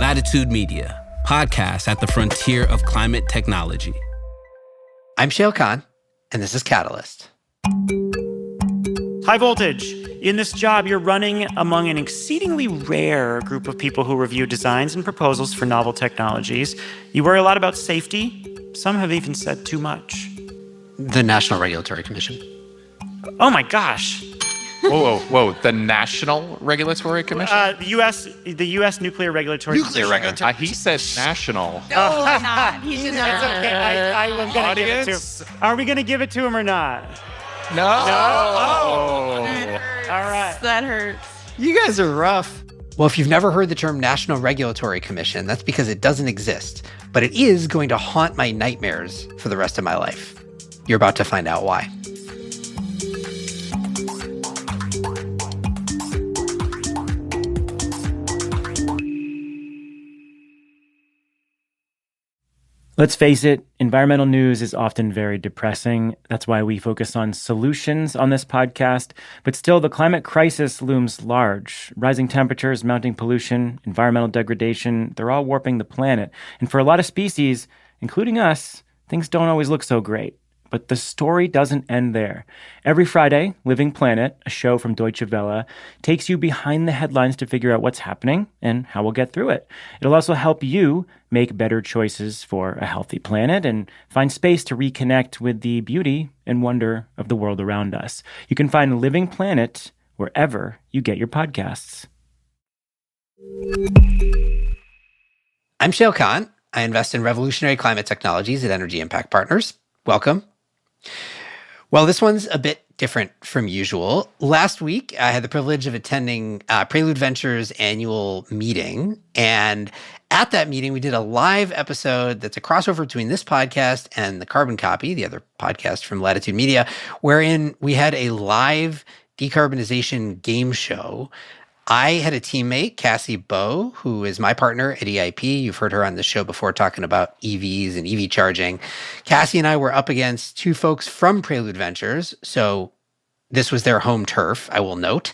Latitude Media, podcast at the frontier of climate technology. I'm Shail Khan, and this is Catalyst. High voltage. In this job, you're running among an exceedingly rare group of people who review designs and proposals for novel technologies. You worry a lot about safety. Some have even said too much. The National Regulatory Commission. Oh my gosh. Whoa. The National Regulatory Commission? The U.S. Nuclear Regulatory Commission. He said national. No, not. He did not. It's okay. I was going to give it to him. Are we going to give it to him or not? No. All right. That hurts. You guys are rough. Well, if you've never heard the term National Regulatory Commission, that's because it doesn't exist. But it is going to haunt my nightmares for the rest of my life. You're about to find out why. Let's face it, environmental news is often very depressing. That's why we focus on solutions on this podcast. But still, the climate crisis looms large. Rising temperatures, mounting pollution, environmental degradation, they're all warping the planet. And for a lot of species, including us, things don't always look so great. But the story doesn't end there. Every Friday, Living Planet, a show from Deutsche Welle, takes you behind the headlines to figure out what's happening and how we'll get through it. It'll also help you make better choices for a healthy planet and find space to reconnect with the beauty and wonder of the world around us. You can find Living Planet wherever you get your podcasts. I'm Shail Khan. I invest in revolutionary climate technologies at Energy Impact Partners. Welcome. Well, this one's a bit different from usual. Last week, I had the privilege of attending Prelude Ventures' annual meeting. And at that meeting, we did a live episode that's a crossover between this podcast and the Carbon Copy, the other podcast from Latitude Media, wherein we had a live decarbonization game show. I had a teammate, Cassie Bowe, who is my partner at EIP. You've heard her on the show before talking about EVs and EV charging. Cassie and I were up against two folks from Prelude Ventures, so this was their home turf, I will note.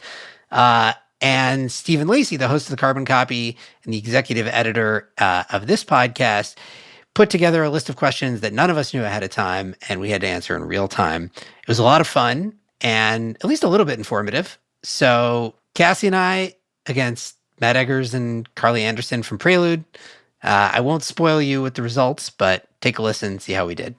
And Stephen Lacey, the host of the Carbon Copy and the executive editor of this podcast, put together a list of questions that none of us knew ahead of time, and we had to answer in real time. It was a lot of fun and at least a little bit informative. So Cassie and I against Matt Eggers and Carly Anderson from Prelude. I won't spoil you with the results, but take a listen, see how we did.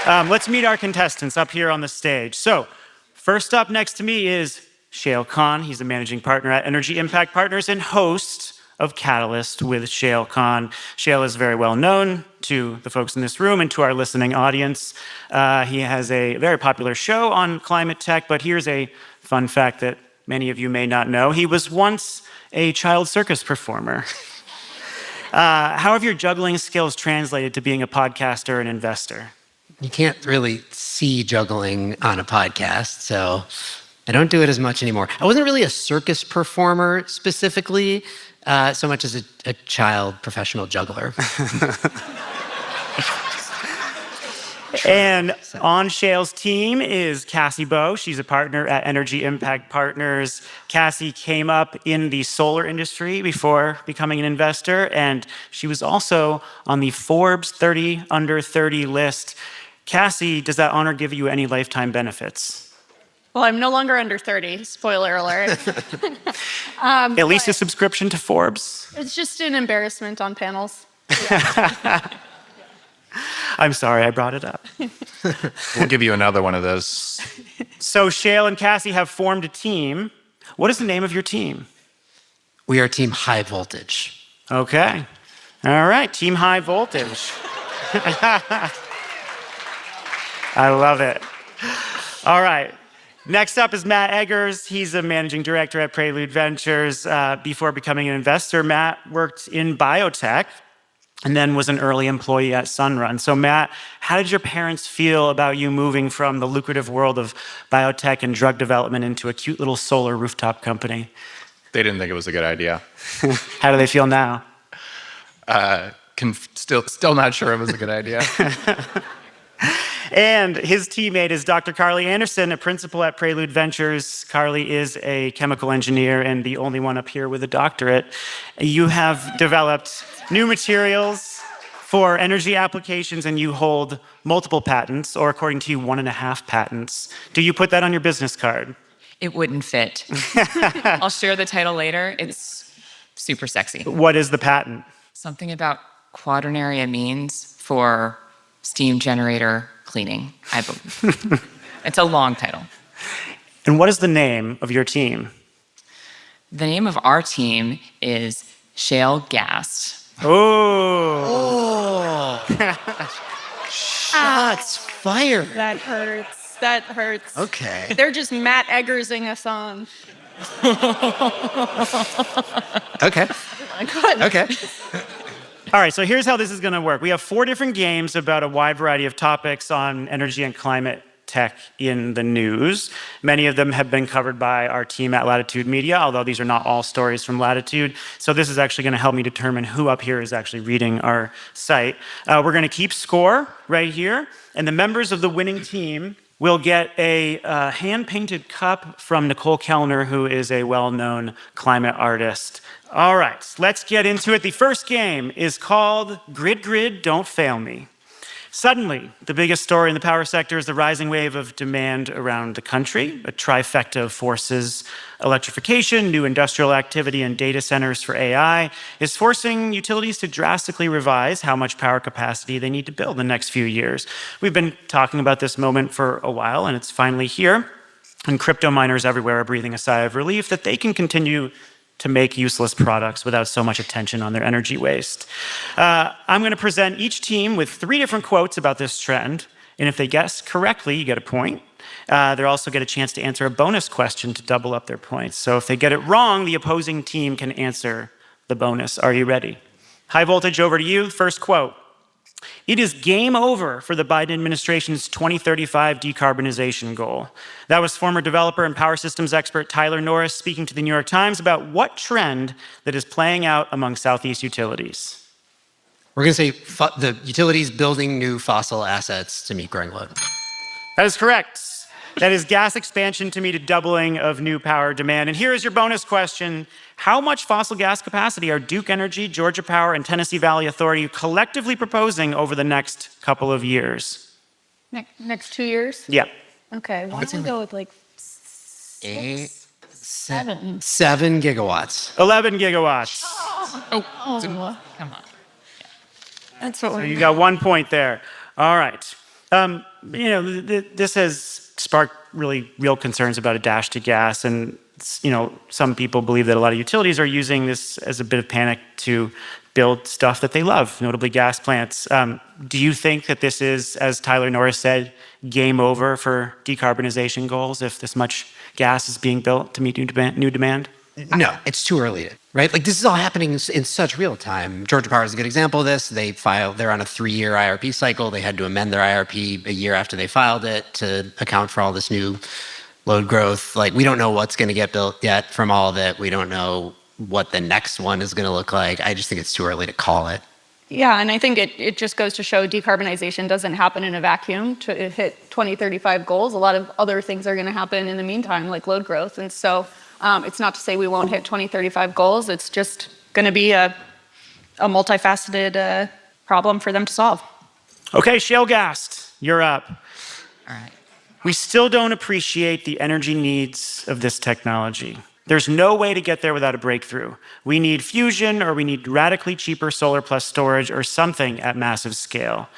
Let's meet our contestants up here on the stage. So first up next to me is Shail Khan. He's the managing partner at Energy Impact Partners and host of Catalyst with Shail Khan. Shail is very well known to the folks in this room and to our listening audience. He has a very popular show on climate tech, but here's a fun fact that many of you may not know. He was once a child circus performer. How have your juggling skills translated to being a podcaster and investor? You can't really see juggling on a podcast, so I don't do it as much anymore. I wasn't really a circus performer specifically, so much as a child professional juggler. And on Shail's team is Cassie Bowe. She's a partner at Energy Impact Partners. Cassie came up in the solar industry before becoming an investor, and she was also on the Forbes 30 Under 30 list. Cassie, does that honor give you any lifetime benefits? Well, I'm no longer under 30. Spoiler alert. At least a subscription to Forbes? It's just an embarrassment on panels. I'm sorry I brought it up. We'll give you another one of those. So Shail and Cassie have formed a team. What is the name of your team? We are Team High Voltage. Okay. All right, Team High Voltage. I love it. All right. Next up is Matt Eggers. He's a managing director at Prelude Ventures. Before becoming an investor, Matt worked in biotech and then was an early employee at Sunrun. So Matt, how did your parents feel about you moving from the lucrative world of biotech and drug development into a cute little solar rooftop company? They didn't think it was a good idea. How do they feel now? Still not sure it was a good idea. And his teammate is Dr. Carly Anderson, a principal at Prelude Ventures. Carly is a chemical engineer and the only one up here with a doctorate. You have developed new materials for energy applications, and you hold multiple patents, or according to you, 1.5 patents. Do you put that on your business card? It wouldn't fit. I'll share the title later. It's super sexy. What is the patent? Something about quaternary amines for steam generator cleaning, I believe. It's a long title. And what is the name of your team? The name of our team is Shale Gas. Oh. Shots fired. That hurts. That hurts. Okay. They're just Matt Eggersing us on. Okay. Okay. All right, so here's how this is going to work. We have 4 different games about a wide variety of topics on energy and climate tech in the news. Many of them have been covered by our team at Latitude Media, although these are not all stories from Latitude. So this is actually going to help me determine who up here is actually reading our site. We're going to keep score right here, and the members of the winning team will get a hand-painted cup from Nicole Kellner, who is a well-known climate artist. All right, let's get into it. The first game is called Grid Grid, Don't Fail Me. Suddenly, the biggest story in the power sector is the rising wave of demand around the country. A trifecta of forces, electrification, new industrial activity, and data centers for AI is forcing utilities to drastically revise how much power capacity they need to build in the next few years. We've been talking about this moment for a while, and it's finally here. And crypto miners everywhere are breathing a sigh of relief that they can continue to make useless products without so much attention on their energy waste. I'm going to present each team with 3 different quotes about this trend, and if they guess correctly, you get a point. They'll also get a chance to answer a bonus question to double up their points. So if they get it wrong, the opposing team can answer the bonus. Are you ready? High voltage, over to you. First quote. It is game over for the Biden administration's 2035 decarbonization goal. That was former developer and power systems expert Tyler Norris speaking to the New York Times about what trend that is playing out among Southeast utilities. We're going to say the utilities building new fossil assets to meet growing load. That is correct. That is gas expansion to meet a doubling of new power demand. And here is your bonus question. How much fossil gas capacity are Duke Energy, Georgia Power, and Tennessee Valley Authority collectively proposing over the next couple of years? Next 2 years? Yeah. Okay, why don't we go with like 8, 7? 7 gigawatts. 11 gigawatts. Oh, come on. That's what So you got 1 point there. All right. This has sparked really real concerns about a dash to gas, and some people believe that a lot of utilities are using this as a bit of panic to build stuff that they love, notably gas plants. Do you think that this is, as Tyler Norris said, game over for decarbonization goals if this much gas is being built to meet new demand? No, it's too early, right? Like, this is all happening in such real time. Georgia Power is a good example of this. They're on a 3-year IRP cycle. They had to amend their IRP a year after they filed it to account for all this new load growth. Like, we don't know what's going to get built yet from all of it. We don't know what the next one is going to look like. I just think it's too early to call it. Yeah, and I think it just goes to show decarbonization doesn't happen in a vacuum. To hit 2035 goals, a lot of other things are going to happen in the meantime, like load growth. And so it's not to say we won't hit 2035 goals. It's just going to be a multifaceted problem for them to solve. Okay, shale gas, you're up. All right. We still don't appreciate the energy needs of this technology. There's no way to get there without a breakthrough. We need fusion, or we need radically cheaper solar plus storage, or something at massive scale.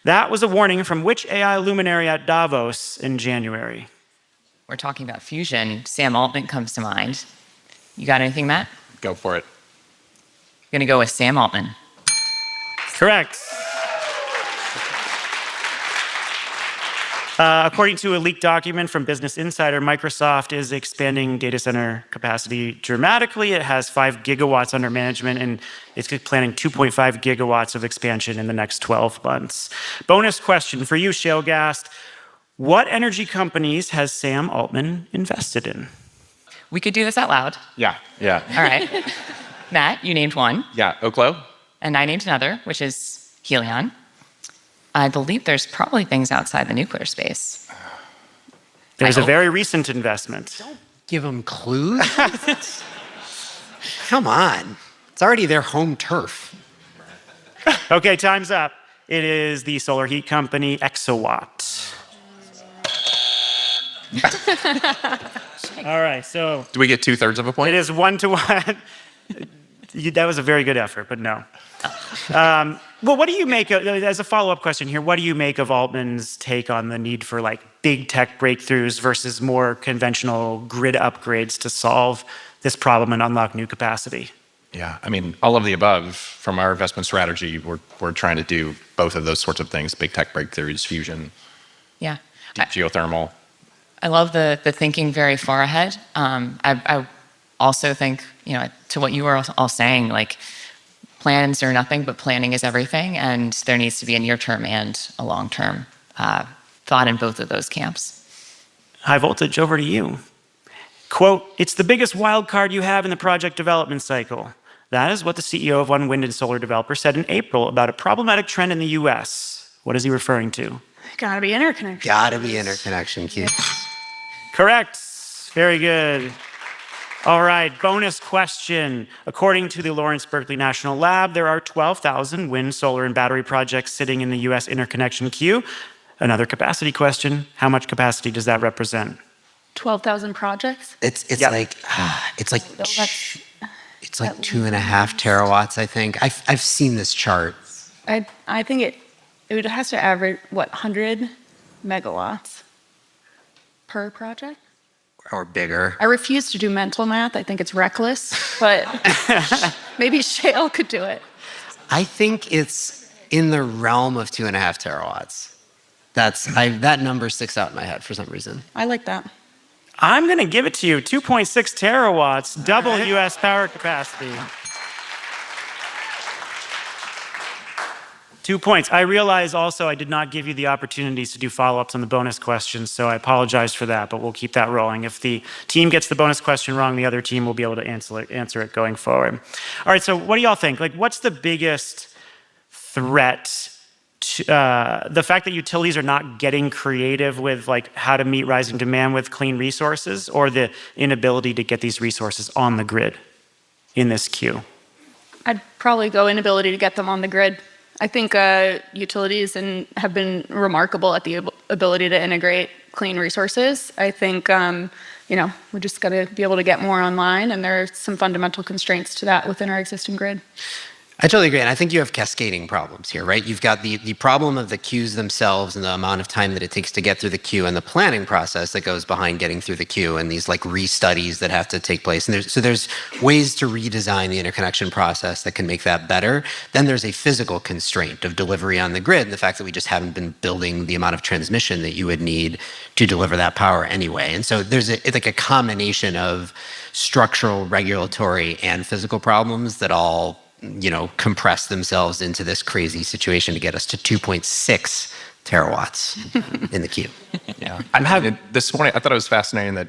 That was a warning from which AI luminary at Davos in January? We're talking about fusion. Sam Altman comes to mind. You got anything, Matt? Go for it. I'm going to go with Sam Altman. Correct. According to a leaked document from Business Insider, Microsoft is expanding data center capacity dramatically. It has 5 gigawatts under management, and it's planning 2.5 gigawatts of expansion in the next 12 months. Bonus question for you, Shale Gas. What energy companies has Sam Altman invested in? We could do this out loud. Yeah. All right. Matt, you named one, Yeah, Oklo. and I named another, which is Helion. I believe there's probably things outside the nuclear space. There's a very recent investment. Give them clues? Come on. It's already their home turf. Okay, time's up. It is the solar heat company Exawatt. All right, so Do we get 2/3 of a point? it is 1-1. That was a very good effort, but no. Well, what do you make of, as a follow-up question here, what do you make of Altman's take on the need for like big tech breakthroughs versus more conventional grid upgrades to solve this problem and unlock new capacity? Yeah, I mean, all of the above. From our investment strategy, we're trying to do both of those sorts of things: big tech breakthroughs, fusion, Yeah. deep geothermal. I love the thinking very far ahead. I also think, to what you were all saying, like plans are nothing, but planning is everything. And there needs to be a near term and a long term thought in both of those camps. High voltage, over to you. Quote, "It's the biggest wild card you have in the project development cycle." That is what the CEO of one wind and solar developer said in April about a problematic trend in the US. What is he referring to? Gotta be interconnection. Gotta be interconnection, kids. Correct. Very good. All right, bonus question. According to the Lawrence Berkeley National Lab, there are 12,000 wind, solar, and battery projects sitting in the US interconnection queue. Another capacity question. How much capacity does that represent? 12,000 projects? It's Yep. like it's like That's, it's like 2.5 terawatts, I think. I've seen this chart. I think it has to average, 100 megawatts per project? Or bigger. I refuse to do mental math. I think it's reckless, but maybe Shale could do it. I think it's in the realm of 2.5 terawatts. That number sticks out in my head for some reason. I like that. I'm going to give it to you. 2.6 terawatts, double US power capacity. 2 points. I realize also I did not give you the opportunities to do follow-ups on the bonus questions, so I apologize for that, but we'll keep that rolling. If the team gets the bonus question wrong, the other team will be able to answer it going forward. All right, so what do y'all think? Like, what's the biggest threat to, the fact that utilities are not getting creative with like how to meet rising demand with clean resources, or the inability to get these resources on the grid in this queue? I'd probably go inability to get them on the grid. I think utilities have been remarkable at the ability to integrate clean resources. I think, we just got to be able to get more online, and there are some fundamental constraints to that within our existing grid. I totally agree. And I think you have cascading problems here, right? You've got the problem of the queues themselves and the amount of time that it takes to get through the queue, and the planning process that goes behind getting through the queue, and these like restudies that have to take place. And there's ways to redesign the interconnection process that can make that better. Then there's a physical constraint of delivery on the grid, and the fact that we just haven't been building the amount of transmission that you would need to deliver that power anyway. And so there's it's like a combination of structural, regulatory, and physical problems that all compress themselves into this crazy situation to get us to 2.6 terawatts in the queue. Yeah. This morning, I thought it was fascinating that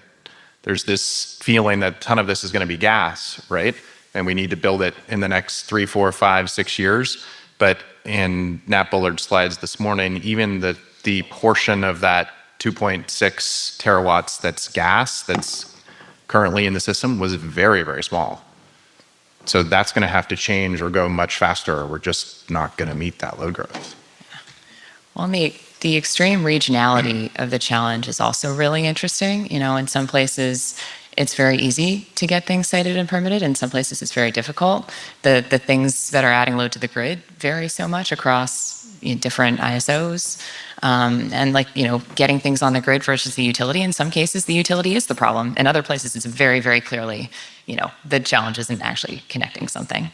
there's this feeling that a ton of this is going to be gas, right? And we need to build it in the next 3, 4, 5, 6 years. But in Nat Bullard's slides this morning, even the portion of that 2.6 terawatts that's gas that's currently in the system was very, very small. So that's going to have to change or go much faster, or we're just not going to meet that load growth. Well, and the extreme regionality of the challenge is also really interesting. In some places, it's very easy to get things sited and permitted. In some places, it's very difficult. The things that are adding load to the grid vary so much across different ISOs. And getting things on the grid versus the utility. In some cases, the utility is the problem. In other places, it's very, very clearly, the challenge isn't actually connecting something.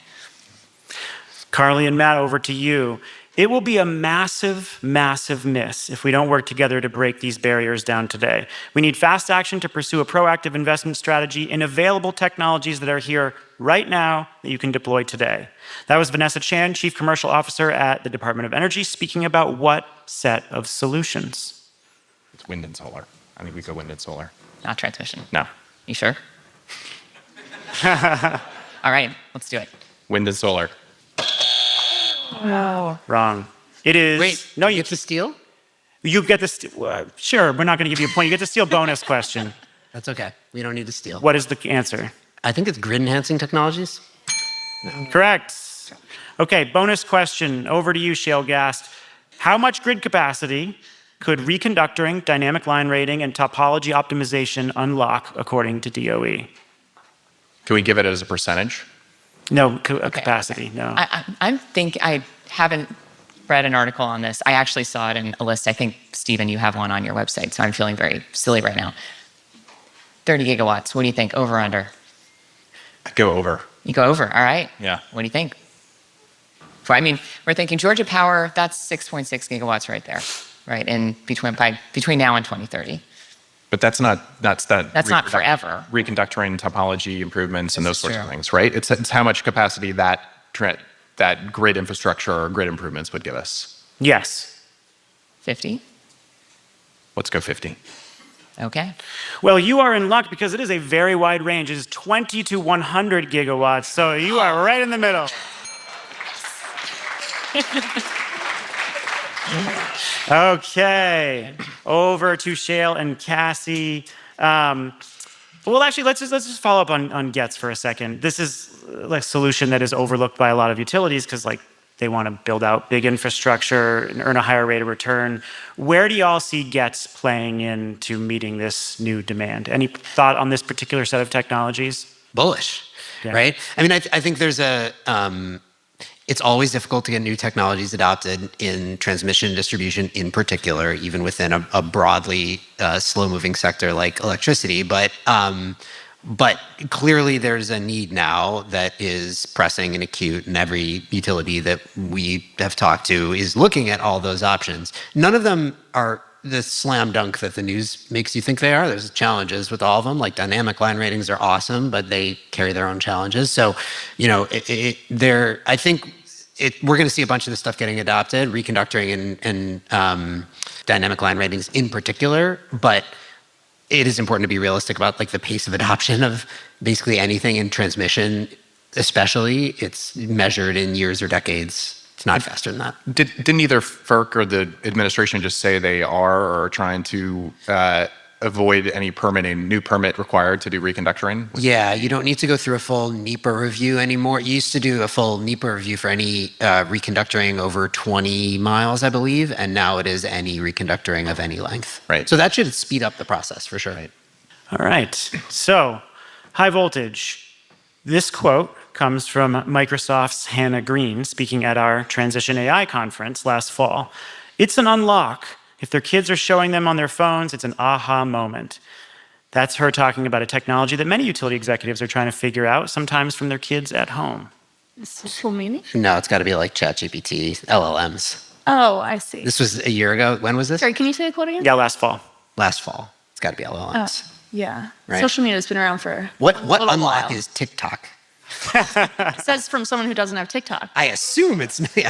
Carly and Matt, over to you. It will be a massive, massive miss if we don't work together to break these barriers down today. We need fast action to pursue a proactive investment strategy in available technologies that are here right now that you can deploy today. That was Vanessa Chan, Chief Commercial Officer at the Department of Energy, speaking about what set of solutions. It's wind and solar. I think we go wind and solar. Not transmission. No. You sure? All right, let's do it. Wind and solar. No. Wrong. It is. Wait, No, you you get to steal? You get this. Sure, we're not going to give you a point. You get to steal bonus question. That's okay. We don't need to steal. What is the answer? I think it's grid enhancing technologies. Correct. Okay, bonus question. Over to you, Shale Gast. How much grid capacity could reconductoring, dynamic line rating, and topology optimization unlock according to DOE? Can we give it as a percentage? No, capacity, no. I haven't read an article on this. I actually saw it in a list. I think, Stephen, you have one on your website, so I'm feeling very silly right now. 30 gigawatts. What do you think? Over or under? I'd go over. You go over. All right. Yeah. What do you think? I mean, we're thinking Georgia Power, that's 6.6 gigawatts right there, right? In between now and 2030. But that's not not forever. Reconductoring topology improvements and those This is sorts of true. things, right? It's how much capacity that grid infrastructure or grid improvements would give us. Yes. 50? Let's go 50. Okay. Well, you are in luck because it is a very wide range. It is 20 to 100 gigawatts, so you are right in the middle. Okay, over to Shale and Cassie. Well, actually, let's just follow up on GETS for a second. This is a solution that is overlooked by a lot of utilities because, they want to build out big infrastructure and earn a higher rate of return. Where do y'all see GETS playing into meeting this new demand? Any thought on this particular set of technologies? Bullish, right? I mean, I think there's it's always difficult to get new technologies adopted in transmission and distribution in particular, even within a broadly slow-moving sector like electricity. But clearly there's a need now that is pressing and acute, and every utility that we have talked to is looking at all those options. None of them are the slam dunk that the news makes you think they are. There's challenges with all of them. Like dynamic line ratings are awesome, but they carry their own challenges. So, I think we're going to see a bunch of this stuff getting adopted, reconductoring and dynamic line ratings in particular, but it is important to be realistic about the pace of adoption of basically anything in transmission, especially. It's measured in years or decades. It's not faster than that. Didn't either FERC or the administration just say they are trying to avoid any new permit required to do reconductoring? Yeah, you don't need to go through a full NEPA review anymore. You used to do a full NEPA review for any reconductoring over 20 miles, I believe, and now it is any reconductoring of any length. Right. So that should speed up the process for sure. Right. All right. So, high voltage. This quote comes from Microsoft's Hannah Green, speaking at our Transition AI conference last fall. It's an unlock. If their kids are showing them on their phones, it's an aha moment. That's her talking about a technology that many utility executives are trying to figure out, sometimes from their kids at home. Social meaning? No, it's got to be like ChatGPT, LLMs. Oh, I see. This was a year ago. When was this? Sorry, can you say the quote again? Yeah, last fall. Last fall. It's got to be LLMs. Yeah. Right. Social media has been around for What a little unlock while. is TikTok? It says from someone who doesn't have TikTok. I assume it's me.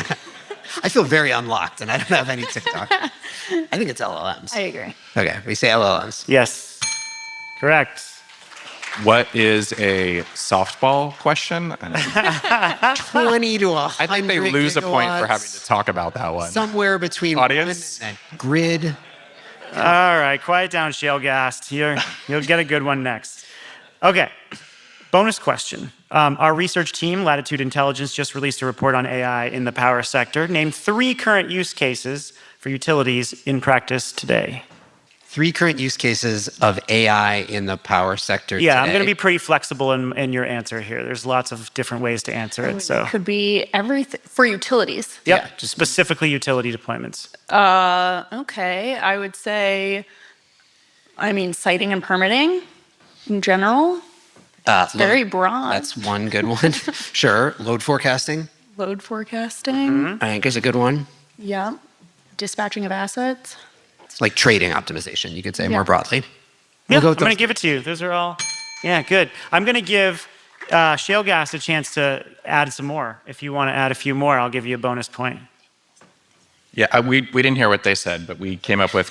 I feel very unlocked, and I don't have any TikTok. I think it's LLMs. I agree. Okay, we say LLMs. Yes. Correct. What is a softball question? 20 to 100 I think they lose a point for having gigawatts. to talk about that one. Somewhere between Audience? one and grid. All right, quiet down, Shale Gast. You'll get a good one next. Okay, bonus question. Our research team, Latitude Intelligence, just released a report on AI in the power sector. Name 3 current use cases for utilities in practice today. 3 current use cases of AI in the power sector Yeah, today. I'm going to be pretty flexible in your answer here. There's lots of different ways to answer it. So, Could be everything for utilities. yep, yeah, just- specifically utility deployments. Okay, I would say, siting and permitting in general. It's very broad. That's one good one. Sure. Load forecasting, Load forecasting. I think, is a good one. Yeah. Dispatching of assets. It's like trading optimization, you could say more broadly. Yeah, go I'm with going those. to give it to you. Those are all, yeah, good. I'm going to give Shale Gas a chance to add some more. If you want to add a few more, I'll give you a bonus point. Yeah, we didn't hear what they said, but we came up with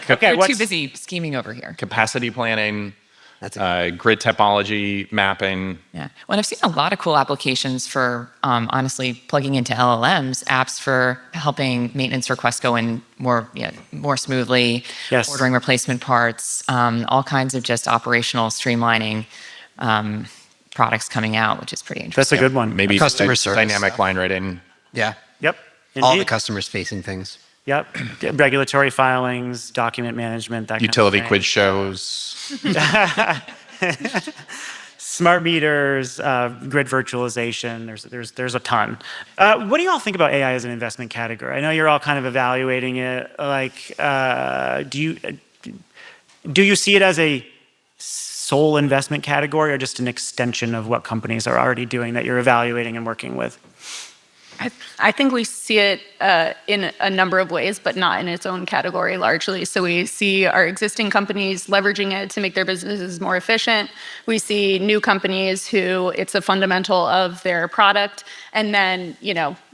Okay, We're too busy scheming over here. capacity planning, That's grid topology mapping. Yeah. Well, I've seen a lot of cool applications for, honestly, plugging into LLMs, apps for helping maintenance requests go in more smoothly, Yes. ordering replacement parts, all kinds of just operational streamlining products coming out, which is pretty That's interesting. a good one. Maybe Customer service dynamic stuff. line writing. Yeah. Yep. All the Indeed. customers facing things. Yep. Regulatory filings, document management, that Utility kind of quiz shows. smart meters, grid virtualization. There's a ton. What do you all think about AI as an investment category? I know you're all kind of evaluating it. Like, do you see it as a sole investment category or just an extension of what companies are already doing that you're evaluating and working with? I think we see it in a number of ways, but not in its own category largely. So we see our existing companies leveraging it to make their businesses more efficient. We see new companies who it's a fundamental of their product. And then,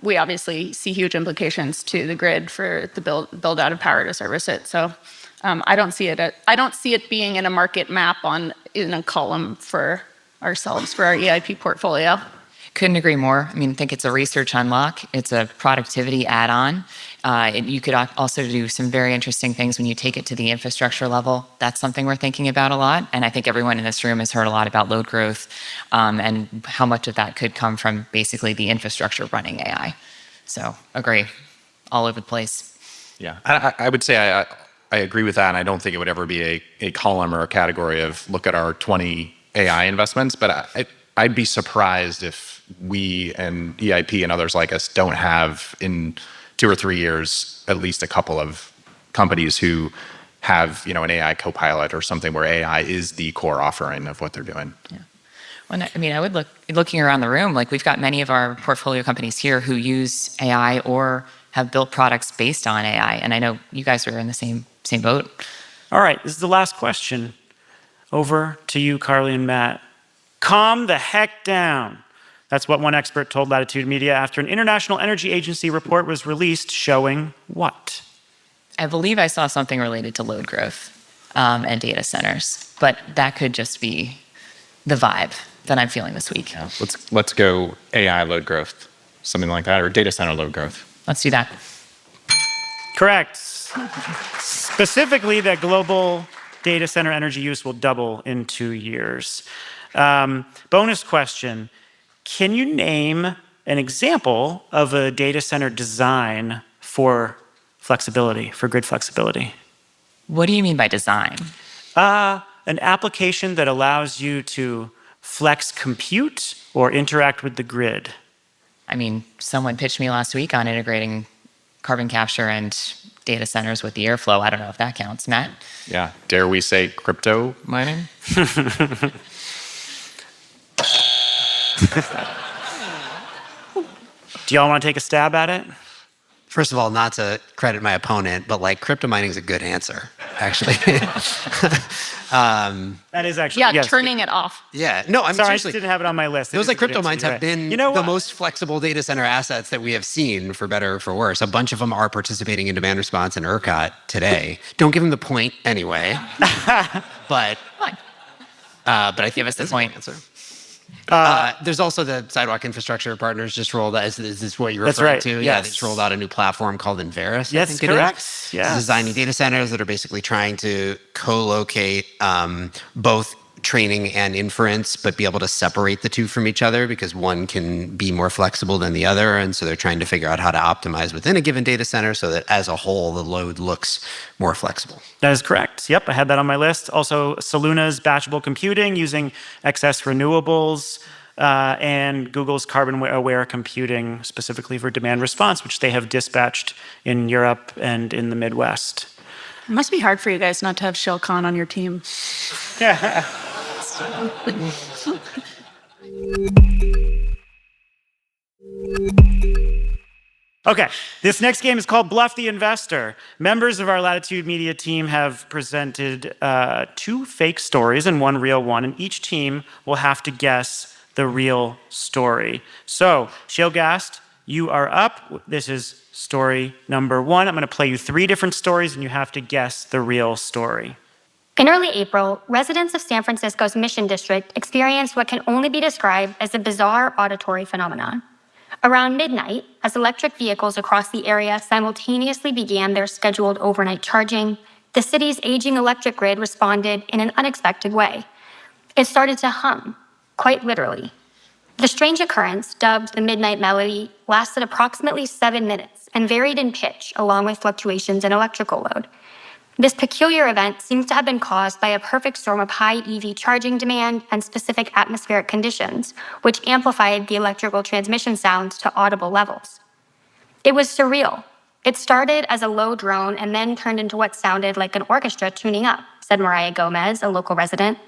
we obviously see huge implications to the grid for the build out of power to service it. So I don't see it being in a market map in a column for ourselves, for our EIP portfolio. Couldn't agree more. I think it's a research unlock. It's a productivity add-on. You could also do some very interesting things when you take it to the infrastructure level. That's something we're thinking about a lot. And I think everyone in this room has heard a lot about load growth and how much of that could come from basically the infrastructure running AI. So agree, all over the place. Yeah, I would say I agree with that. And I don't think it would ever be a column or a category of look at our 20 AI investments. But I'd be surprised if we and EIP and others like us don't have in 2 or 3 years at least a couple of companies who have an AI copilot or something where AI is the core offering of what they're doing. Yeah. Well, I would looking around the room, like we've got many of our portfolio companies here who use AI or have built products based on AI, and I know you guys are in the same boat. All right, this is the last question. Over to you, Carly and Matt. Calm the heck down. That's what one expert told Latitude Media after an International Energy Agency report was released showing what? I believe I saw something related to load growth and data centers, but that could just be the vibe that I'm feeling this week. Yeah. Let's go AI load growth, something like that, or data center load growth. Let's do that. Correct. Specifically, that global data center energy use will double in 2 years. Bonus question. Can you name an example of a data center design for flexibility, for grid flexibility? What do you mean by design? An application that allows you to flex compute or interact with the grid. Someone pitched me last week on integrating carbon capture and data centers with the airflow. I don't know if that counts. Matt? Yeah. Dare we say crypto mining? Do y'all want to take a stab at it? First of all, not to credit my opponent, but crypto mining is a good answer, actually. That is actually, Yeah, yes. Turning it off. Yeah, no, Sorry, I seriously. just didn't have it on my list. Those crypto mines have been You know the what? most flexible data center assets that we have seen, for better or for worse. A bunch of them are participating in demand response in ERCOT today. Don't give them the point anyway. but I think Give us the that's point. an answer. There's also the Sidewalk Infrastructure Partners just rolled out. Is this what you're That's referring right, to? yes. Yeah, they just rolled out a new platform called Inveris. I Yes, think it correct. is. Yes. Designing data centers that are basically trying to co-locate both training and inference, but be able to separate the two from each other because one can be more flexible than the other. And so they're trying to figure out how to optimize within a given data center so that as a whole, the load looks more flexible. That is correct. Yep, I had that on my list. Also, Soluna's batchable computing using excess renewables, and Google's carbon-aware computing specifically for demand response, which they have dispatched in Europe and in the Midwest. It must be hard for you guys not to have Shell Khan on your team. Okay, this next game is called Bluff the Investor. Members of our Latitude Media team have presented 2 fake stories and 1 real one, and each team will have to guess the real story. So, Shilgast, you are up. This is story number 1. I'm going to play you 3 different stories, and you have to guess the real story. In early April, residents of San Francisco's Mission District experienced what can only be described as a bizarre auditory phenomenon. Around midnight, as electric vehicles across the area simultaneously began their scheduled overnight charging, the city's aging electric grid responded in an unexpected way. It started to hum, quite literally. The strange occurrence, dubbed the Midnight Melody, lasted approximately 7 minutes and varied in pitch along with fluctuations in electrical load. This peculiar event seems to have been caused by a perfect storm of high EV charging demand and specific atmospheric conditions, which amplified the electrical transmission sounds to audible levels. It was surreal. It started as a low drone and then turned into what sounded like an orchestra tuning up, said Mariah Gomez, a local resident.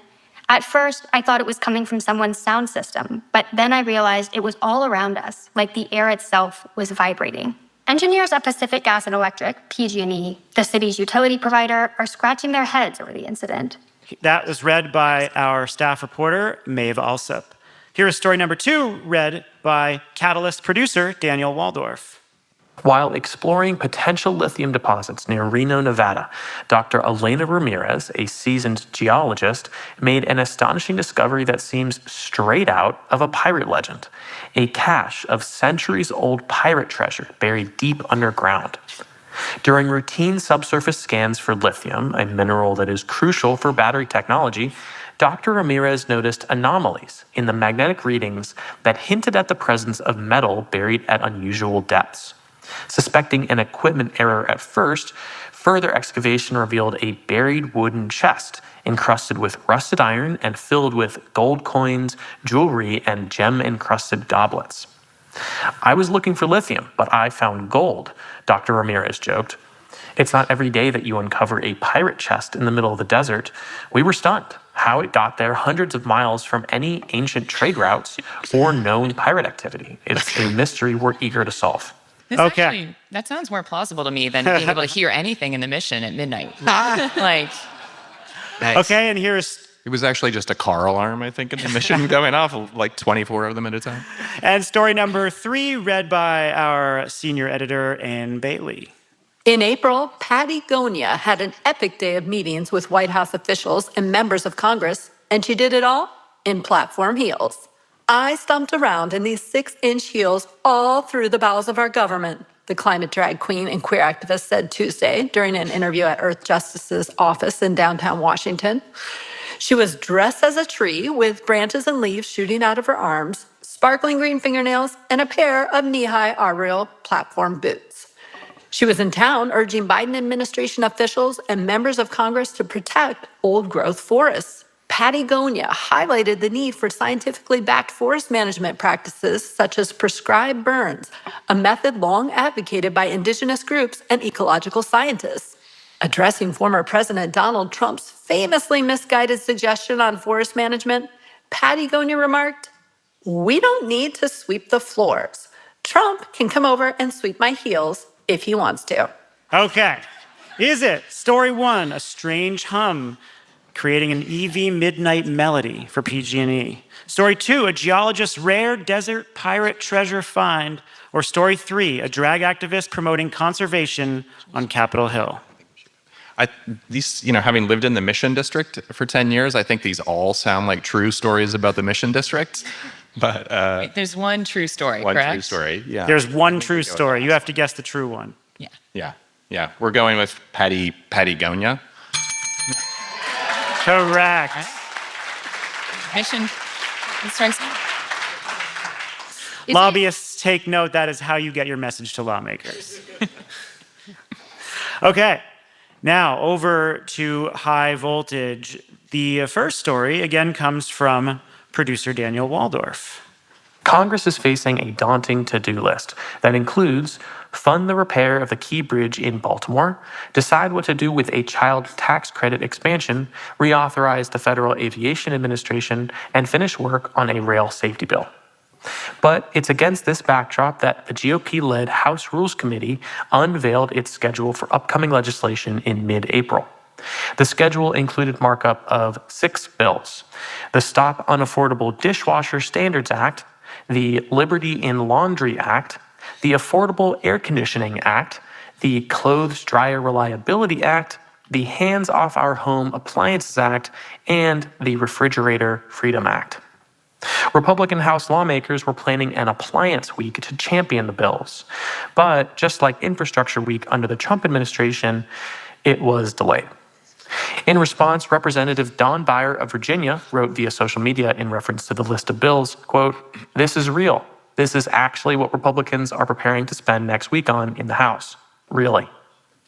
At first, I thought it was coming from someone's sound system, but then I realized it was all around us, like the air itself was vibrating. Engineers at Pacific Gas and Electric, PG&E, the city's utility provider, are scratching their heads over the incident. That was read by our staff reporter, Maeve Alsup. Here is story number 2, read by Catalyst producer Daniel Waldorf. While exploring potential lithium deposits near Reno, Nevada, Dr. Elena Ramirez, a seasoned geologist, made an astonishing discovery that seems straight out of a pirate legend: a cache of centuries-old pirate treasure buried deep underground. During routine subsurface scans for lithium, a mineral that is crucial for battery technology, Dr. Ramirez noticed anomalies in the magnetic readings that hinted at the presence of metal buried at unusual depths. Suspecting an equipment error at first, further excavation revealed a buried wooden chest encrusted with rusted iron and filled with gold coins, jewelry, and gem-encrusted goblets. "I was looking for lithium, but I found gold," Dr. Ramirez joked. "It's not every day that you uncover a pirate chest in the middle of the desert." We were stunned. How it got there hundreds of miles from any ancient trade routes or known pirate activity. It's a mystery we're eager to solve. Actually, that sounds more plausible to me than being able to hear anything in the Mission at midnight. Like, Nice. Okay, and here's... It was actually just a car alarm, I think, in the Mission going off, like 24 of them at a time. And story number 3, read by our senior editor, Ann Bailey. In April, Patty Gonia had an epic day of meetings with White House officials and members of Congress, and she did it all in platform heels. "I stomped around in these 6-inch heels all through the bowels of our government," the climate drag queen and queer activist said Tuesday during an interview at Earth Justice's office in downtown Washington. She was dressed as a tree with branches and leaves shooting out of her arms, sparkling green fingernails, and a pair of knee-high arboreal platform boots. She was in town urging Biden administration officials and members of Congress to protect old-growth forests. Patty Gonia highlighted the need for scientifically backed forest management practices such as prescribed burns, a method long advocated by indigenous groups and ecological scientists. Addressing former President Donald Trump's famously misguided suggestion on forest management, Patty Gonia remarked, "We don't need to sweep the floors. Trump can come over and sweep my heels if he wants to." Okay. Is it? Story 1, a strange hum creating an EV midnight melody for PG&E. Story 2, a geologist's rare desert pirate treasure find. Or story 3, a drag activist promoting conservation on Capitol Hill. Having lived in the Mission District for 10 years, I think these all sound like true stories about the Mission District. But there's one true story, one correct? true story, yeah. There's one true story. You have to guess the true one. Yeah. We're going with Patty Gonia. Correct. Mission. Lobbyists, take note. That is how you get your message to lawmakers. Okay. Now, over to high voltage. The first story, again, comes from producer Daniel Waldorf. Congress is facing a daunting to-do list that includes fund the repair of the Key Bridge in Baltimore, decide what to do with a child tax credit expansion, reauthorize the Federal Aviation Administration, and finish work on a rail safety bill. But it's against this backdrop that the GOP-led House Rules Committee unveiled its schedule for upcoming legislation in mid-April. The schedule included markup of 6 bills: the Stop Unaffordable Dishwasher Standards Act, the Liberty in Laundry Act, the Affordable Air Conditioning Act, the Clothes Dryer Reliability Act, the Hands Off Our Home Appliances Act, and the Refrigerator Freedom Act. Republican House lawmakers were planning an appliance week to champion the bills. But just like Infrastructure Week under the Trump administration, it was delayed. In response, Representative Don Beyer of Virginia wrote via social media in reference to the list of bills, quote, "This is real. This is actually what Republicans are preparing to spend next week on in the House. Really."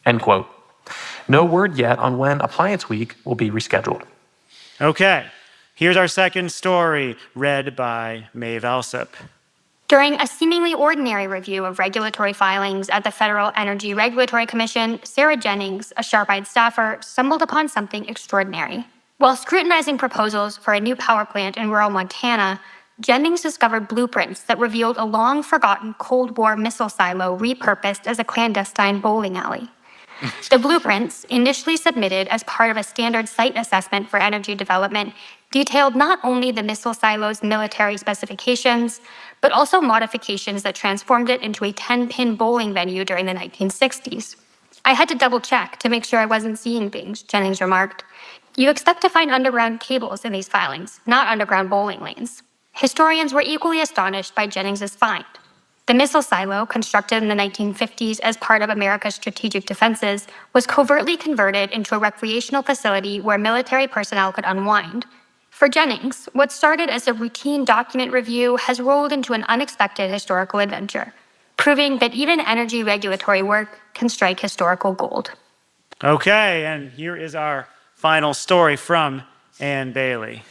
End quote. No word yet on when Appliance Week will be rescheduled. Okay, here's our second story, read by Maeve Alsop. During a seemingly ordinary review of regulatory filings at the Federal Energy Regulatory Commission, Sarah Jennings, a sharp-eyed staffer, stumbled upon something extraordinary. While scrutinizing proposals for a new power plant in rural Montana, Jennings discovered blueprints that revealed a long-forgotten Cold War missile silo repurposed as a clandestine bowling alley. The blueprints, initially submitted as part of a standard site assessment for energy development, detailed not only the missile silo's military specifications, but also modifications that transformed it into a 10-pin bowling venue during the 1960s. "I had to double-check to make sure I wasn't seeing things," Jennings remarked. "You expect to find underground cables in these filings, not underground bowling lanes." Historians were equally astonished by Jennings's find. The missile silo, constructed in the 1950s as part of America's strategic defenses, was covertly converted into a recreational facility where military personnel could unwind. For Jennings, what started as a routine document review has rolled into an unexpected historical adventure, proving that even energy regulatory work can strike historical gold. Okay, and here is our final story from Ann Bailey.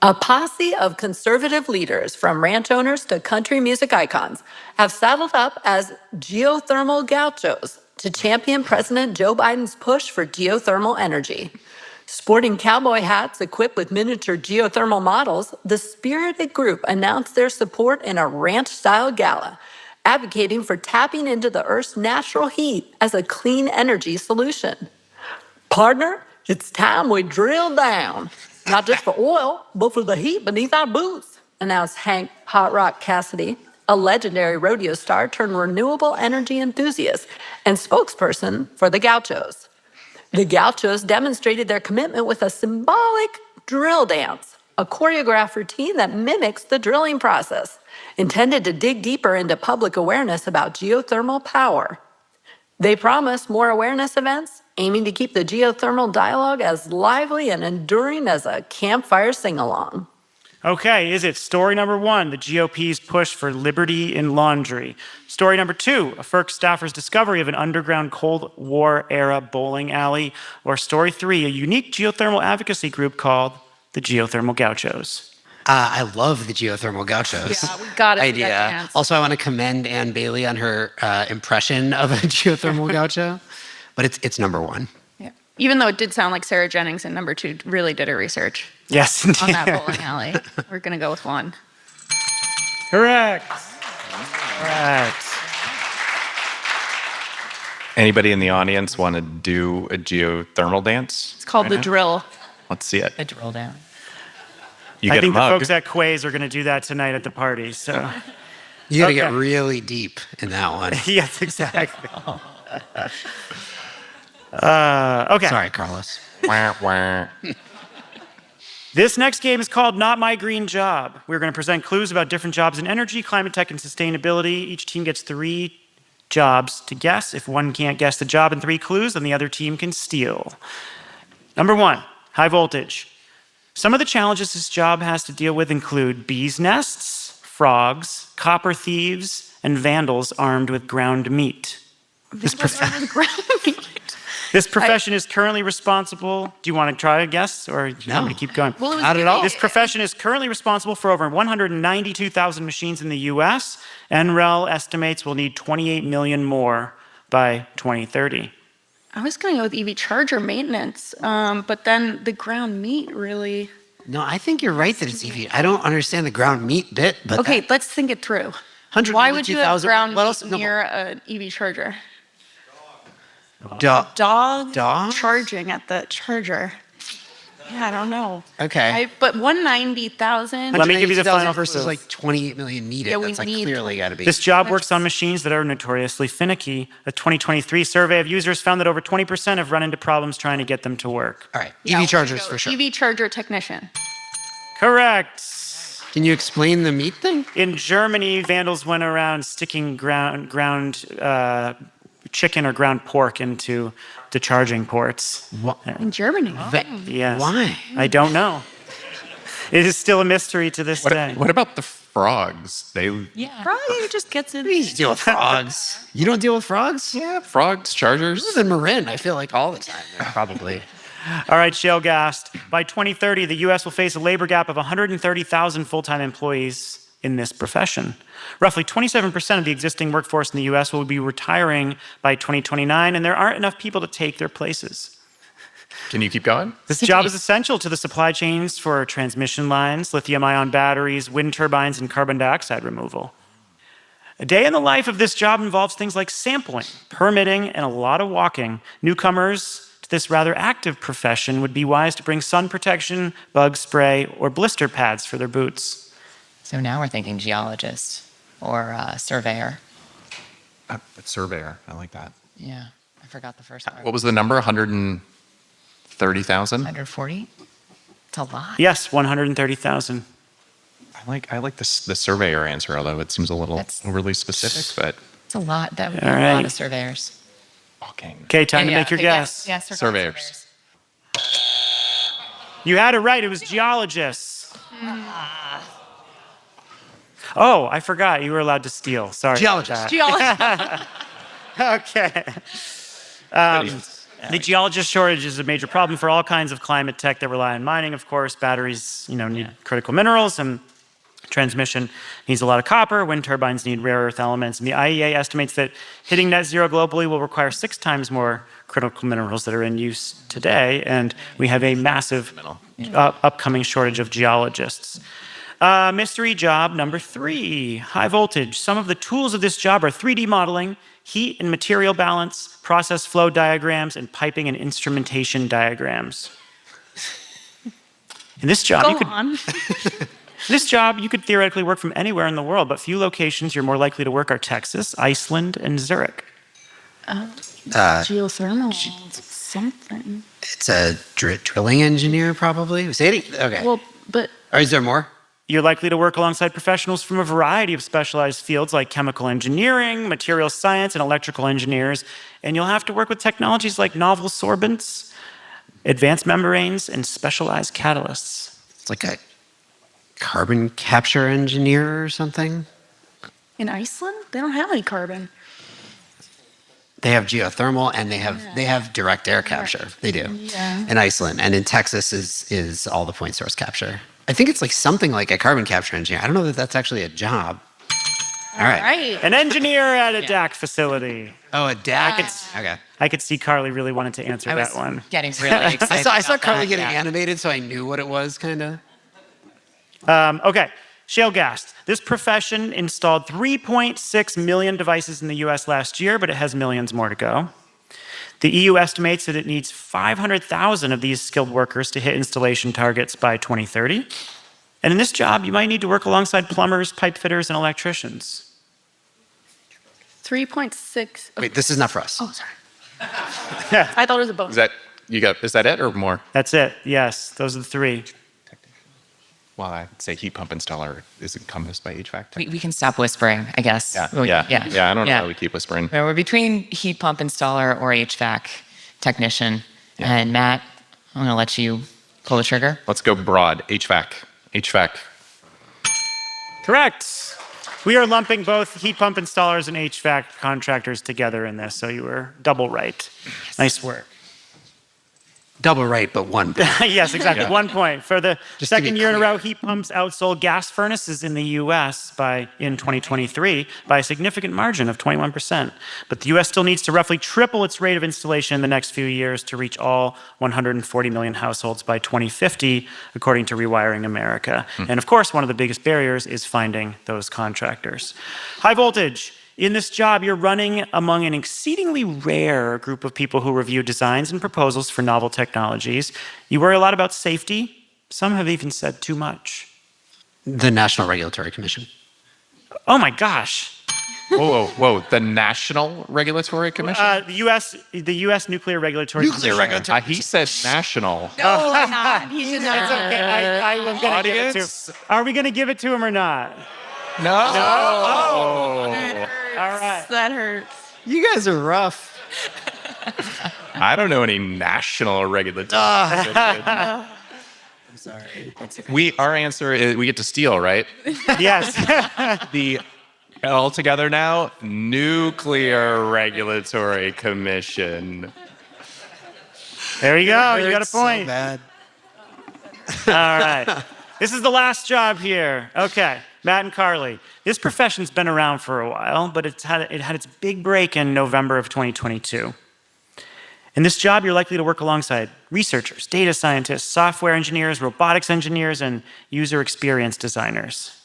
A posse of conservative leaders, from ranch owners to country music icons, have saddled up as geothermal gauchos to champion President Joe Biden's push for geothermal energy. Sporting cowboy hats equipped with miniature geothermal models, the spirited group announced their support in a ranch-style gala, advocating for tapping into the Earth's natural heat as a clean energy solution. "Partner, it's time we drill down. Not just for oil, but for the heat beneath our boots," announced Hank Hot Rock Cassidy, a legendary rodeo star turned renewable energy enthusiast and spokesperson for the Gauchos. The Gauchos demonstrated their commitment with a symbolic drill dance, a choreographed routine that mimics the drilling process, intended to dig deeper into public awareness about geothermal power. They promised more awareness events, aiming to keep the geothermal dialogue as lively and enduring as a campfire sing-along. Okay, is it story number 1, the GOP's push for liberty in laundry? Story number 2, a FERC staffer's discovery of an underground Cold War-era bowling alley? Or story 3, a unique geothermal advocacy group called the Geothermal Gauchos? I love the geothermal gauchos. Yeah, we got it. Idea. Also, I want to commend Ann Bailey on her impression of a geothermal gaucho, but it's number 1. Yeah. Even though it did sound like Sarah Jennings in number 2 really did her research. Yes, on that bowling alley. We're going to go with 1. Correct. Correct. Anybody in the audience want to do a geothermal dance? It's called the drill. Let's see it. A drill down. You I get think a mug. the folks at Quays are going to do that tonight at the party. So You got to get Okay. really deep in that one. yes, exactly. Okay. Sorry, Carlos. Wah, wah. This next game is called Not My Green Job. We're going to present clues about different jobs in energy, climate tech, and sustainability. Each team gets 3 jobs to guess. If one can't guess the job in 3 clues, then the other team can steal. Number 1, high voltage. Some of the challenges this job has to deal with include bees' nests, frogs, copper thieves, and vandals armed with ground meat. This profession is currently responsible. Do you want to try a guess, or do you want me to keep going? Well, it was Not at all. This profession is currently responsible for over 192,000 machines in the U.S. NREL estimates we'll need 28 million more by 2030. I was going to go with EV charger maintenance, but then the ground meat really. No, I think you're right that it's EV. I don't understand the ground meat bit, but Okay, let's think it through. Why would you have 192,000 ground what else? meat No. near an EV charger? Dog. Dog Dogs? charging at the charger. Yeah, I don't know. Okay. But 190,000. Let me give you the final versus proof. like 28 million needed. Yeah, we That's like need clearly got to be. This job works on machines that are notoriously finicky. A 2023 survey of users found that over 20% have run into problems trying to get them to work. All right. Yeah, EV chargers for sure. EV charger technician. Correct. Can you explain the meat thing? In Germany, vandals went around sticking ground chicken or ground pork into the charging ports. In Germany. Yes. Why? I don't know. It is still a mystery to this day. What about the frogs? Probably just gets it. You deal with frogs. You don't deal with frogs? Yeah, frogs, chargers. Other than Marin, I feel like all the time. Probably. All right, shale gas. By 2030, the U.S. will face a labor gap of 130,000 full-time employees in this profession. Roughly 27% of the existing workforce in the U.S. will be retiring by 2029, and there aren't enough people to take their places. Can you keep going? This job is essential to the supply chains for transmission lines, lithium-ion batteries, wind turbines, and carbon dioxide removal. A day in the life of this job involves things like sampling, permitting, and a lot of walking. Newcomers to this rather active profession would be wise to bring sun protection, bug spray, or blister pads for their boots. So now we're thinking geologist or surveyor. Surveyor. I like that. Yeah, I forgot the first part. What was the number? 130,000? 140? It's a lot. Yes, 130,000. I like the surveyor answer, although it seems a little overly specific, but It's a lot. That would be All a right. lot of surveyors. walking. Okay, time to make your guess. Yes, they're called Surveyors. You had it right. It was geologists. Oh, I forgot. You were allowed to steal. Sorry. Geologist. Okay. The geologist shortage is a major problem for all kinds of climate tech that rely on mining, of course. Batteries, need critical minerals, and transmission needs a lot of copper. Wind turbines need rare earth elements. And the IEA estimates that hitting net zero globally will require 6 times more critical minerals that are in use today. And we have a massive upcoming shortage of geologists. Mystery job number 3, high voltage. Some of the tools of this job are 3D modeling, heat and material balance, process flow diagrams, and piping and instrumentation diagrams. In this job, you could theoretically work from anywhere in the world, but few locations you're more likely to work are Texas, Iceland, and Zurich. Geothermal. Something. It's a drilling engineer, probably. Okay. Well, but Or is there more? You're likely to work alongside professionals from a variety of specialized fields like chemical engineering, material science, and electrical engineers. And you'll have to work with technologies like novel sorbents, advanced membranes, and specialized catalysts. It's like a carbon capture engineer or something. in Iceland, they don't have any carbon. They have geothermal and they have direct air capture. They do. Yeah. In Iceland. And in Texas is all the point source capture. I think it's like something like a carbon capture engineer. I don't know that that's actually a job. All right. An engineer at a DAC facility. Oh, a DAC. Okay. I could see Carly really wanted to answer that one. Getting really excited. I saw about Carly that, getting yeah. animated, so I knew what it was, kind of. Okay, shale gas. This profession installed 3.6 million devices in the US last year, but it has millions more to go. The EU estimates that it needs 500,000 of these skilled workers to hit installation targets by 2030. And in this job, you might need to work alongside plumbers, pipe fitters, and electricians. 3.6. Wait, this is not for us. Oh, sorry. I thought it was a bonus. Is that it or more? That's it, yes, those are the 3. Well, I'd say heat pump installer is encompassed by HVAC. We can stop whispering, I guess. Yeah, Well, yeah. I don't know how we keep whispering. Well, we're between heat pump installer or HVAC technician. Yeah. And Matt, I'm going to let you pull the trigger. Let's go broad. HVAC. Correct. We are lumping both heat pump installers and HVAC contractors together in this, so you were double right. Nice work. Double right, but 1 point. Yes, exactly. Yeah. 1 point. For the Just to be second year in a clear. row, heat pumps outsold gas furnaces in the U.S. in 2023 by a significant margin of 21%. But the U.S. still needs to roughly triple its rate of installation in the next few years to reach all 140 million households by 2050, according to Rewiring America. And of course, one of the biggest barriers is finding those contractors. High voltage. In this job, you're running among an exceedingly rare group of people who review designs and proposals for novel technologies. You worry a lot about safety. Some have even said too much. The National Regulatory Commission. Oh my gosh. Whoa. The National Regulatory Commission? The U.S. Nuclear Regulatory Commission. He said national. No, not. He did not. It's okay. I was going to give it to him. Are we going to give it to him or not? No. All right. That hurts. You guys are rough. I don't know any national regulatory. I'm sorry. Our answer is we get to steal, right? Yes. The all together now, Nuclear Regulatory Commission. There you go. You got a point. So bad. All right. This is the last job here. Okay, Matt and Carly. This profession's been around for a while, but it had its big break in November of 2022. In this job, you're likely to work alongside researchers, data scientists, software engineers, robotics engineers, and user experience designers.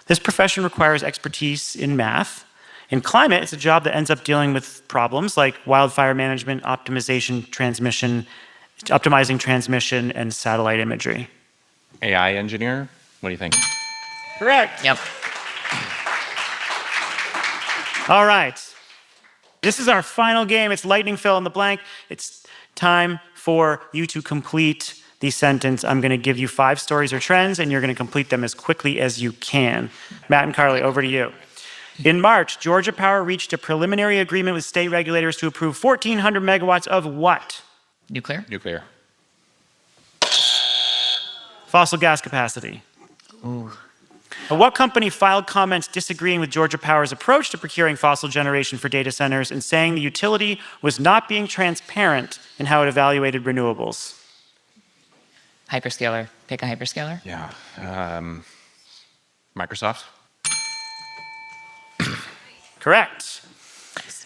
This profession requires expertise in math. In climate, it's a job that ends up dealing with problems like wildfire management, optimizing transmission, and satellite imagery. AI engineer? What do you think? Correct. Yep. All right. This is our final game. It's lightning fill in the blank. It's time for you to complete the sentence. I'm going to give you 5 stories or trends, and you're going to complete them as quickly as you can. Matt and Carly, over to you. In March, Georgia Power reached a preliminary agreement with state regulators to approve 1,400 megawatts of what? Nuclear? Nuclear. Fossil gas capacity. Ooh. What company filed comments disagreeing with Georgia Power's approach to procuring fossil generation for data centers and saying the utility was not being transparent in how it evaluated renewables? Hyperscaler. Pick a hyperscaler. Yeah. Microsoft. Correct.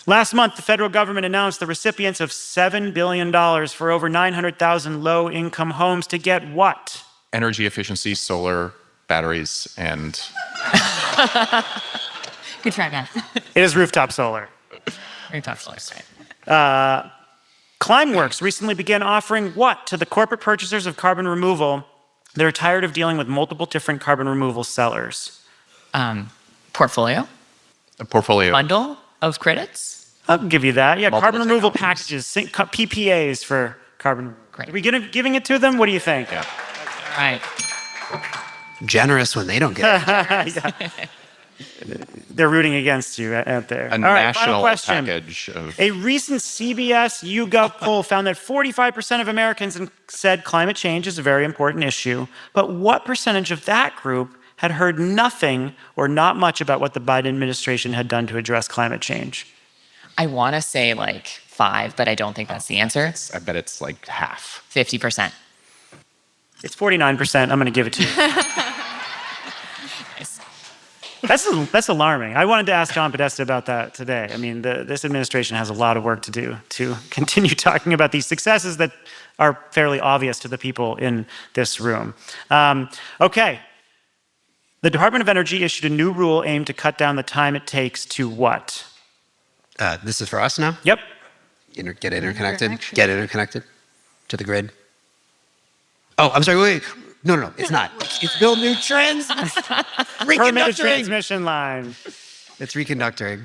Last month, the federal government announced the recipients of $7 billion for over 900,000 low-income homes to get what? Energy efficiency, solar, batteries, and... Good try, Matt. It is rooftop solar. Rooftop solar, right. Climeworks recently began offering what to the corporate purchasers of carbon removal that are tired of dealing with multiple different carbon removal sellers? Portfolio. A portfolio. Bundle of credits. I'll give you that. Yeah, Multiple carbon removal packages, PPAs for carbon. Great. Are we giving it to them? What do you think? Yeah. All right. Generous when they don't get it. Yeah. They're rooting against you out there. A All right, national final question. package of... A recent CBS YouGov poll found that 45% of Americans said climate change is a very important issue. But what percentage of that group had heard nothing or not much about what the Biden administration had done to address climate change? I want to say like 5, but I don't think that's the answer. I bet it's like half. 50%. It's 49%. I'm going to give it to you. That's alarming. I wanted to ask John Podesta about that today. I mean, this administration has a lot of work to do to continue talking about these successes that are fairly obvious to the people in this room. Okay. The Department of Energy issued a new rule aimed to cut down the time it takes to what? This is for us now? Yep. Get interconnected. Get interconnected to the grid. Oh, I'm sorry. Wait. No. It's not. It's build new trends. Permitted transmission line. It's reconductoring.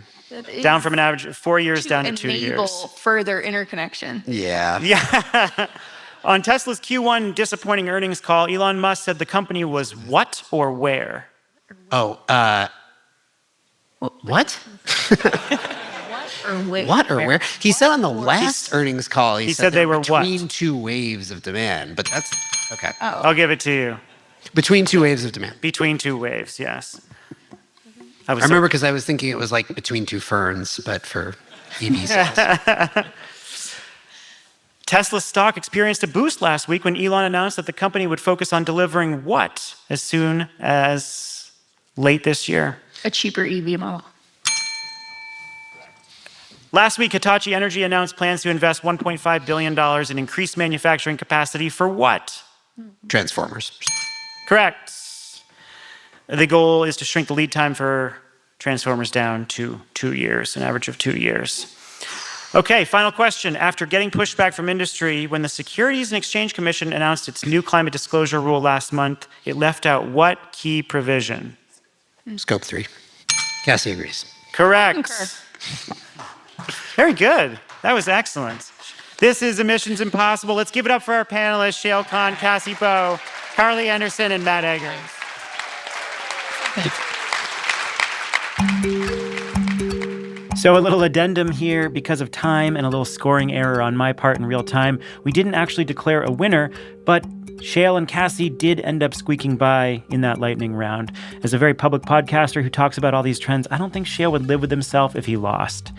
Down from an average of 4 years down to 2 years. Enable further interconnection. Yeah. Yeah. On Tesla's Q1 disappointing earnings call, Elon Musk said the company was what or where? Oh, what? What or where? He said on the last earnings call, he said they were between what? 2 waves of demand, but that's okay. Oh. I'll give it to you. Between 2 waves of demand. Between 2 waves, yes. I remember because I was thinking it was like between 2 ferns, but for EV sales. Tesla stock experienced a boost last week when Elon announced that the company would focus on delivering what as soon as late this year? A cheaper EV model. Last week, Hitachi Energy announced plans to invest $1.5 billion in increased manufacturing capacity for what? Transformers. Correct. The goal is to shrink the lead time for Transformers down to 2 years, an average of 2 years. Okay, final question. After getting pushback from industry, when the Securities and Exchange Commission announced its new climate disclosure rule last month, it left out what key provision? Scope 3. Cassie agrees. Correct. Very good. That was excellent. This is Emissions Impossible. Let's give it up for our panelists, Shayle Kann, Cassie Bowe, Carly Anderson, and Matt Eggers. So a little addendum here, because of time and a little scoring error on my part in real time, we didn't actually declare a winner, but Shayle and Cassie did end up squeaking by in that lightning round. As a very public podcaster who talks about all these trends, I don't think Shayle would live with himself if he lost.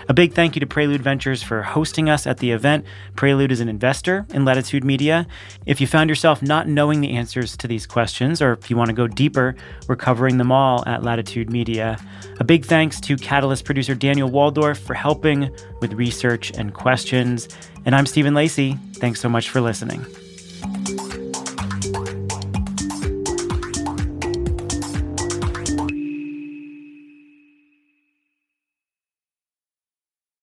A big thank you to Prelude Ventures for hosting us at the event. Prelude is an investor in Latitude Media. If you found yourself not knowing the answers to these questions, or if you want to go deeper, we're covering them all at Latitude Media. A big thanks to Catalyst producer Daniel Waldorf for helping with research and questions. And I'm Stephen Lacey. Thanks so much for listening.